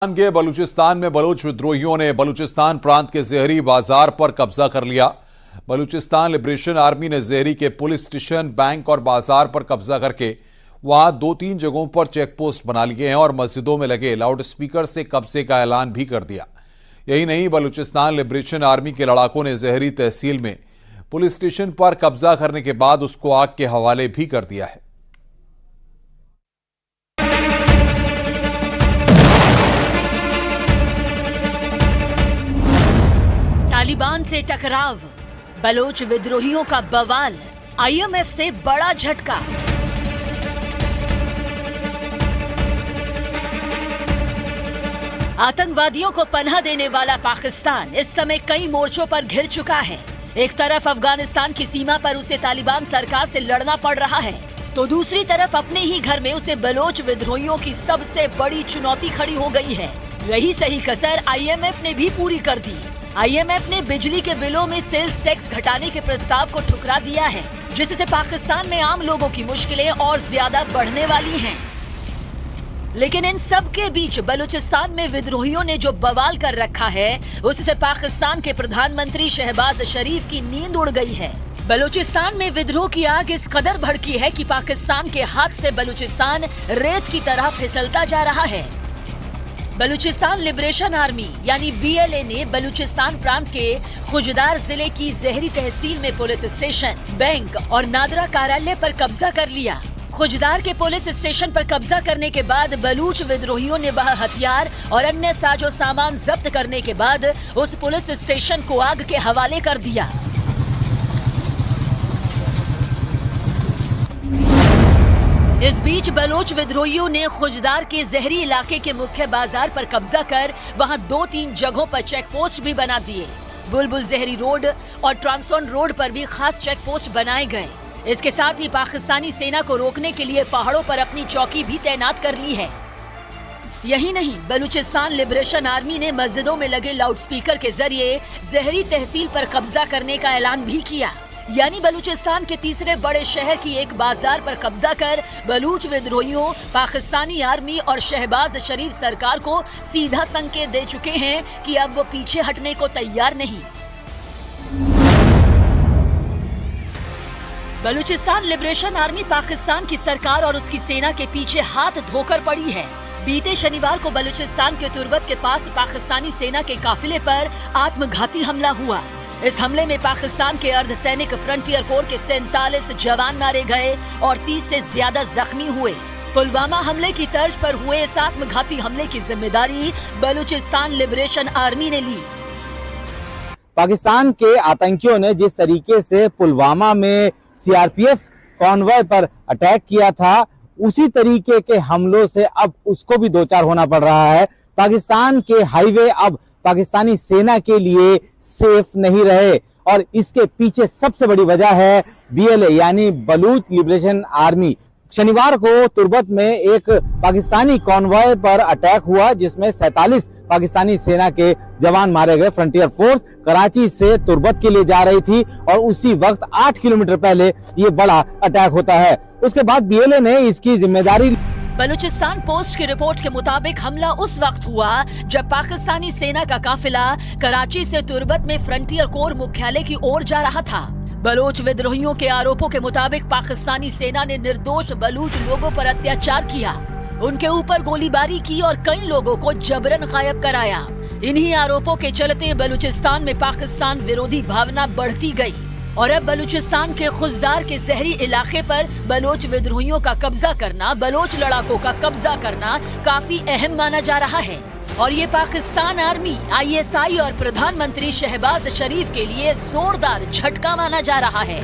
के बलूचिस्तान में बलूच विद्रोहियों ने बलूचिस्तान प्रांत के जहरी बाजार पर कब्जा कर लिया। बलूचिस्तान लिबरेशन आर्मी ने जहरी के पुलिस स्टेशन, बैंक और बाजार पर कब्जा करके वहां 2-3 जगहों पर चेक पोस्ट बना लिए हैं और मस्जिदों में लगे लाउड स्पीकर से कब्जे का ऐलान भी कर दिया। यही नहीं, बलूचिस्तान लिबरेशन आर्मी के लड़ाकों ने जहरी तहसील में पुलिस स्टेशन पर कब्जा करने के बाद उसको आग के हवाले भी कर दिया है। तालिबान से टकराव, बलोच विद्रोहियों का बवाल, आईएमएफ से बड़ा झटका। आतंकवादियों को पनाह देने वाला पाकिस्तान इस समय कई मोर्चों पर घिर चुका है। एक तरफ अफगानिस्तान की सीमा पर उसे तालिबान सरकार से लड़ना पड़ रहा है, तो दूसरी तरफ अपने ही घर में उसे बलोच विद्रोहियों की सबसे बड़ी चुनौती खड़ी हो गई है। रही सही कसर आईएमएफ ने भी पूरी कर दी। आईएमएफ ने बिजली के बिलों में सेल्स टैक्स घटाने के प्रस्ताव को ठुकरा दिया है, जिससे पाकिस्तान में आम लोगों की मुश्किलें और ज्यादा बढ़ने वाली हैं। लेकिन इन सब के बीच बलूचिस्तान में विद्रोहियों ने जो बवाल कर रखा है, उससे पाकिस्तान के प्रधानमंत्री शहबाज शरीफ की नींद उड़ गई है। बलूचिस्तान में विद्रोह की आग इस कदर भड़की है कि पाकिस्तान के हाथ से बलूचिस्तान रेत की तरह फिसलता जा रहा है। बलूचिस्तान लिबरेशन आर्मी यानी बीएलए ने बलूचिस्तान प्रांत के खुजदार जिले की जहरी तहसील में पुलिस स्टेशन, बैंक और नादरा कार्यालय पर कब्जा कर लिया। खुजदार के पुलिस स्टेशन पर कब्जा करने के बाद बलूच विद्रोहियों ने वहां हथियार और अन्य साजो सामान जब्त करने के बाद उस पुलिस स्टेशन को आग के हवाले कर दिया। इस बीच बलोच विद्रोहियों ने खुजदार के जहरी इलाके के मुख्य बाजार पर कब्जा कर वहां 2-3 जगहों पर चेक पोस्ट भी बना दिए। बुलबुल जहरी रोड और ट्रांसोन रोड पर भी खास चेक पोस्ट बनाए गए। इसके साथ ही पाकिस्तानी सेना को रोकने के लिए पहाड़ों पर अपनी चौकी भी तैनात कर ली है। यही नहीं, बलूचिस्तान लिबरेशन आर्मी ने मस्जिदों में लगे लाउडस्पीकर के जरिए जहरी तहसील पर कब्जा करने का ऐलान भी किया। यानी बलूचिस्तान के तीसरे बड़े शहर की एक बाजार पर कब्जा कर बलूच विद्रोहियों, पाकिस्तानी आर्मी और शहबाज शरीफ सरकार को सीधा संकेत दे चुके हैं कि अब वो पीछे हटने को तैयार नहीं। बलूचिस्तान लिबरेशन आर्मी पाकिस्तान की सरकार और उसकी सेना के पीछे हाथ धोकर पड़ी है। बीते शनिवार को बलूचिस्तान के तुर्बत के पास पाकिस्तानी सेना के काफिले पर आत्मघाती हमला हुआ। इस हमले में पाकिस्तान के अर्धसैनिक फ्रंटियर कोर के 47 जवान मारे गए और 30 से ज्यादा जख्मी हुए। पुलवामा हमले की तर्ज पर हुए इस आत्मघाती हमले की जिम्मेदारी बलूचिस्तान लिबरेशन आर्मी ने ली। पाकिस्तान के आतंकियों ने जिस तरीके से पुलवामा में सीआरपीएफ कॉन्वॉय पर अटैक किया था, उसी तरीके के हमलों से अब उसको भी दो चार होना पड़ रहा है। पाकिस्तान के हाईवे अब पाकिस्तानी सेना के लिए सेफ नहीं रहे और इसके पीछे सबसे बड़ी वजह है बीएलए यानी बलूच लिबरेशन आर्मी। शनिवार को तुर्बत में एक पाकिस्तानी कॉन्वॉय पर अटैक हुआ, जिसमें 47 पाकिस्तानी सेना के जवान मारे गए। फ्रंटियर फोर्स कराची से तुर्बत के लिए जा रही थी और उसी वक्त 8 किलोमीटर पहले ये बड़ा अटैक होता है। उसके बाद बीएलए ने इसकी जिम्मेदारी। बलूचिस्तान पोस्ट की रिपोर्ट के मुताबिक हमला उस वक्त हुआ जब पाकिस्तानी सेना का काफिला कराची से तुर्बत में फ्रंटियर कोर मुख्यालय की ओर जा रहा था। बलोच विद्रोहियों के आरोपों के मुताबिक पाकिस्तानी सेना ने निर्दोष बलूच लोगों पर अत्याचार किया, उनके ऊपर गोलीबारी की और कई लोगों को जबरन गायब कराया। इन्हीं आरोपों के चलते बलूचिस्तान में पाकिस्तान विरोधी भावना बढ़ती गई और अब बलूचिस्तान के खुजदार के जहरी इलाके पर बलोच विद्रोहियों का कब्जा करना, बलोच लड़ाकों का कब्जा करना काफी अहम माना जा रहा है। और ये पाकिस्तान आर्मी, आईएसआई और प्रधानमंत्री शहबाज शरीफ के लिए जोरदार झटका माना जा रहा है।